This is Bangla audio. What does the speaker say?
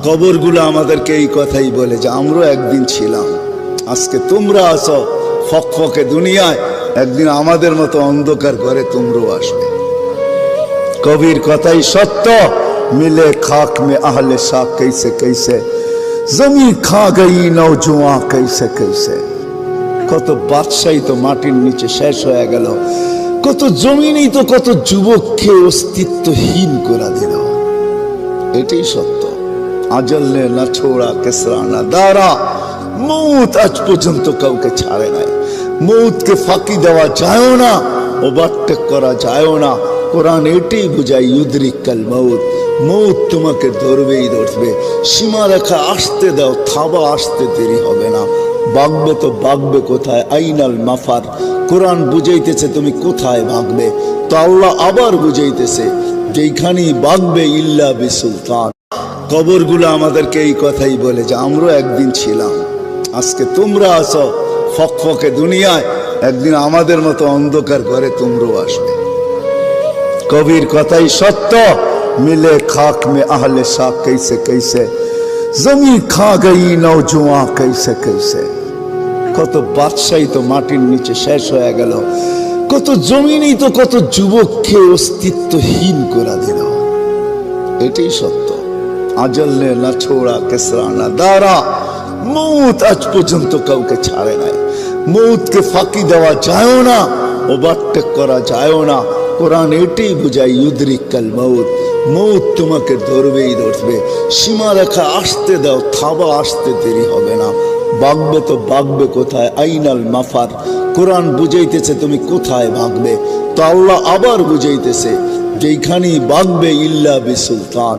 কবরগুলো আমাদেরকে এই কথাই বলে যে আমরা একদিন ছিলাম, আজকে তোমরা আসো ফকফকে দুনিয়ায়, একদিন আমাদের মতো অন্ধকার ঘরে তোমরাও আসবে। কবির কথাই সত্য, মিলে খাক মে আহলে শাহ कैसे कैसे জমি খা গই নওজোয়া कैसे कैसे। কত বাদশাহী তো মাটির নিচে শেষ হয়ে গেল, কত জমিনই তো কত যুবককে অস্তিত্বহীন করে দিল। এটাই সত্য। আজল নে না ছোড়া কেসরা না দারা, মৌত আজ পর্যন্ত কাউকে ছাড়ে নাই। মৌতকে ফাঁকি দেওয়া যায় না, ওভারটেক করা যায় না। কোরআন এটাই বুঝায় ইউদরিকাল মৌত, মৌত তোমাকে ধরবেই ধরবে। সীমারেখা আসতে দাও, থাবা আসতে দেরি হবে না। ভাগবে তো ভাগবে কোথায়, আইনাল মাফার। কোরআন বুঝাইতেছে তুমি কোথায় ভাগবে, তো আল্লাহ আবার বুঝাইতেছে যেখানেই ভাগবে ইল্লা বিসুলতান। কবরগুলো আমাদেরকে এই কথাই বলে যে আমরা একদিন ছিলাম, আজকে তোমরা আসো ফকফকে দুনিয়ায়, একদিন আমাদের মতো অন্ধকার ঘরে তোমরাও আসবে। কবির কথাই সত্য, মিলে খাক মে আহলে শাহ कैसे कैसे জমি খা গই নওজোয়া कैसे कैसे। কত বাদশাহী তো মাটির নিচে শেষ হয়ে গেল, কত জমিনই তো কত যুবককে অস্তিত্বহীন করে দিল। এটাই সত্য। আজল নে না ছোড়া কেসরা না দারা, মৌত আজ পর্যন্ত কাউকে ছাড়ে নাই। মৌতকে ফাঁকি দেওয়া যায় না, ওভারটেক করা যায় না। কোরআন এটাই বুঝায় ইউদরিকাল মৌত, মৌত তোমাকে ধরবেই ধরবে। সীমারেখা আসতে দাও, থাবা আসতে দেরি হবে না। ভাগবে তো ভাগবে কোথায়, আইনাল মাফার। কোরআন বুঝাইতেছে তুমি কোথায় ভাগবে, তো আল্লাহ আবার বুঝাইতেছে যেখানেই ভাগবে ইল্লা বিসুলতান।